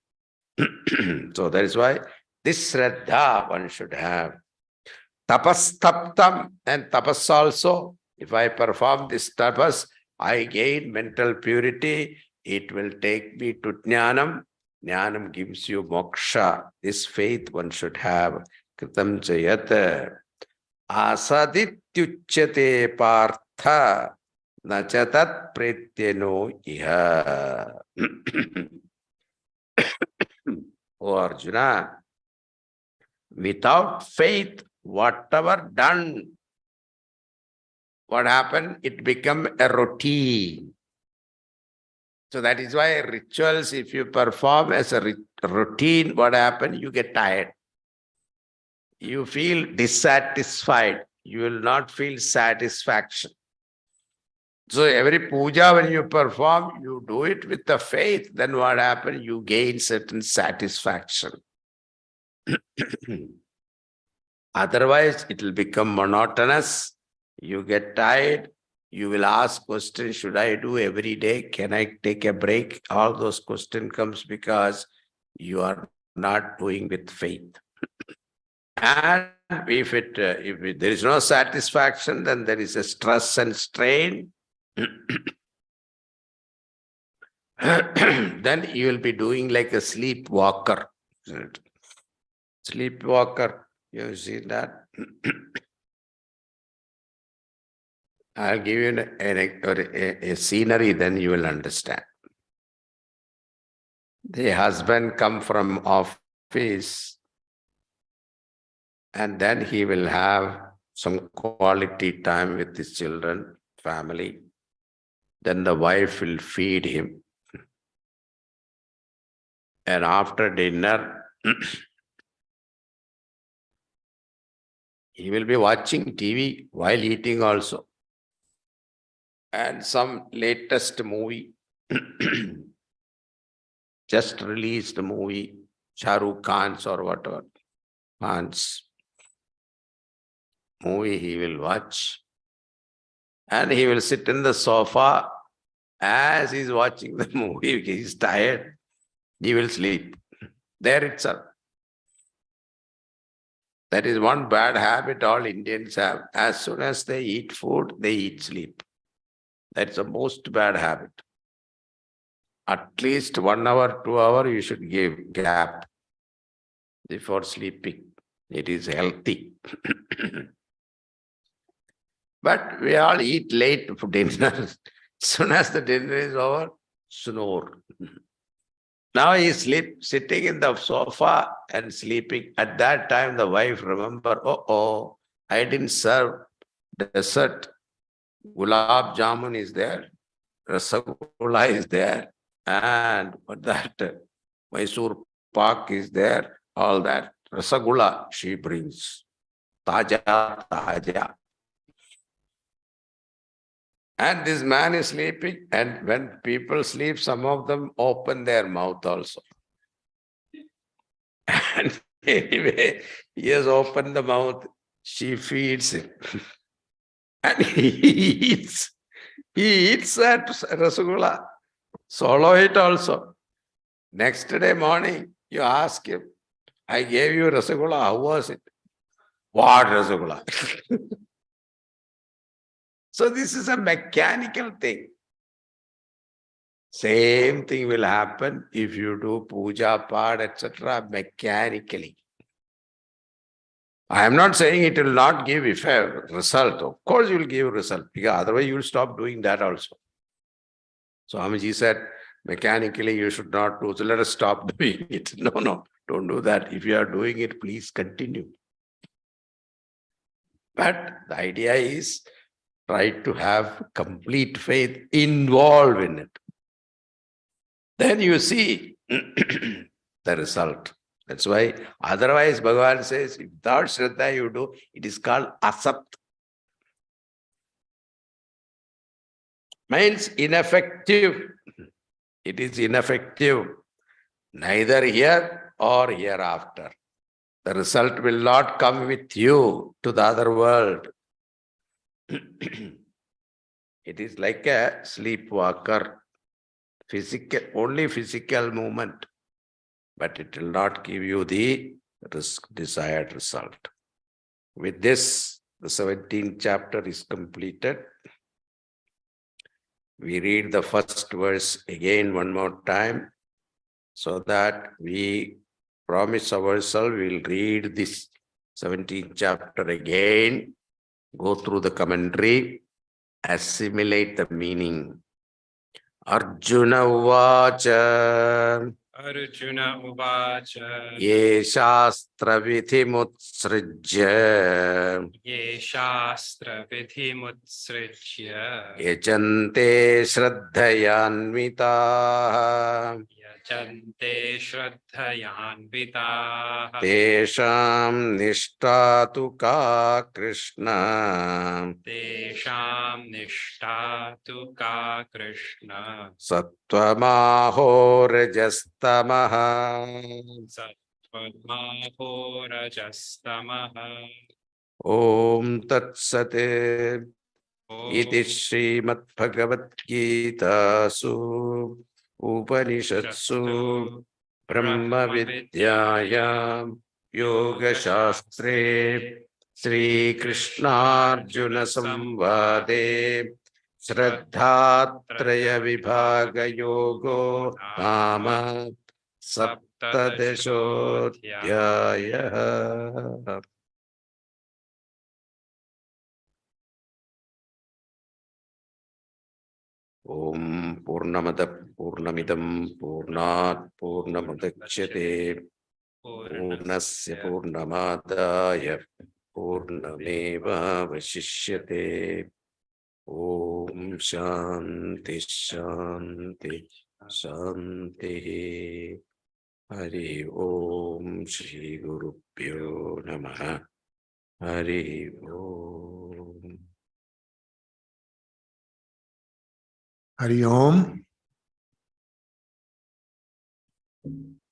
So that is why this Shraddha one should have. Tapas taptam, and tapas also. If I perform this tapas, I gain mental purity. It will take me to jnanam. Jnanam gives you moksha. This faith one should have. Kritam chayat. Asadityuchyate partha nachatat pretyano iha. O Arjuna, without faith, whatever done, what happened? It become a routine. So that is why rituals, if you perform as a routine, what happened? You get tired. You feel dissatisfied. You will not feel satisfaction. So every puja when you perform, you do it with the faith. Then what happens? You gain certain satisfaction. Otherwise, it will become monotonous. You get tired. You will ask questions, should I do every day? Can I take a break? All those questions comes because you are not doing with faith. And if there is no satisfaction, then there is a stress and strain. Then you will be doing like a sleepwalker. Sleepwalker, you see that? I'll give you a scenery, then you will understand. The husband come from office, and then he will have some quality time with his children, family. Then the wife will feed him. And after dinner, he will be watching TV while eating also. And some latest movie, just released movie, Shah Rukh Khan's or whatever, Khan's movie he will watch. And he will sit in the sofa. As he's watching the movie, he's tired, he will sleep. There itself. That is one bad habit all Indians have. As soon as they eat food, they eat sleep. That's the most bad habit. At least 1 hour, 2 hours, you should give gap before sleeping. It is healthy. But we all eat late for dinner. As soon as the dinner is over, snore. Now he is sitting in the sofa and sleeping. At that time, the wife remember, oh, I didn't serve dessert. Gulab jamun is there. Rasagula is there. And that Mysore pak is there. All that. Rasagula she brings. Taja. And this man is sleeping, and when people sleep, some of them open their mouth also. And anyway, he has opened the mouth, she feeds him. And he eats that rasagula. Swallow it also. Next day morning, you ask him, I gave you rasagula, how was it? What rasagula? So this is a mechanical thing. Same thing will happen if you do puja, part, etc. mechanically. I am not saying it will not give result. Of course you will give result, because otherwise you will stop doing that also. So Swamiji said, mechanically you should not do. So let us stop doing it. No, don't do that. If you are doing it, please continue. But the idea is try to have complete faith involved in it. Then you see the result. That's why otherwise Bhagavan says, if without Shraddha you do, it is called asat. Means ineffective. It is ineffective, neither here or hereafter. The result will not come with you to the other world. It is like a sleepwalker, only physical movement, but it will not give you the desired result. With this, the 17th chapter is completed. We read the first verse again one more time, so that we promise ourselves we'll read this 17th chapter again, go through the commentary, assimilate the meaning. Arjuna Uvacha Arjuna Uvacha Ye Shastra Vidhimutsrijya Ye Shastra Vidhimutsrijya Yajante Shraddhayanvitaha Yajante Shraddhayanvitaah Tesham Nishtatu Ka Krishna Tesham Nishtatu Ka Krishna Sattvamaho Rajastamaha Sattvaho Rajastamaha Om Tat Sate Iti Om Srimad Bhagavad Gita Su Upanishatsu Brahma Vidyayam Yoga Shastre Sri Krishna Arjuna Samvade Shraddhatraya Vibhaga Yogo Nama Saptadeshodhyaya. Om Purnamada Purnamidam Purnat Purnamudachyate Purnasya Purnamadaya Purnameva Vashishyate. Om Shanti Shanti Shanti. Hari Om Shri Guru Pyo Namaha. Hari Om. Hari Om.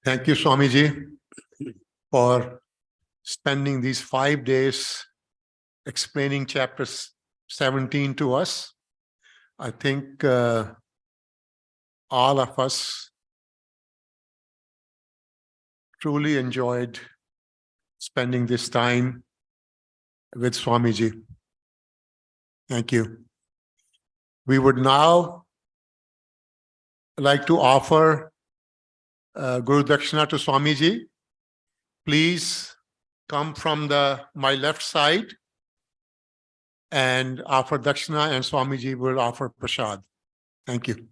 Thank you, Swamiji, for spending these 5 days explaining chapter 17 to us. I think all of us truly enjoyed spending this time with Swamiji. Thank you. We would now like to offer Guru Dakshina to Swamiji. Please come from my left side and offer Dakshina, and Swamiji will offer Prasad. Thank you.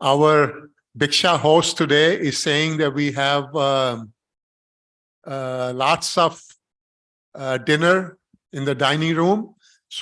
Our Bhiksha host today is saying that we have lots of dinner in the dining room.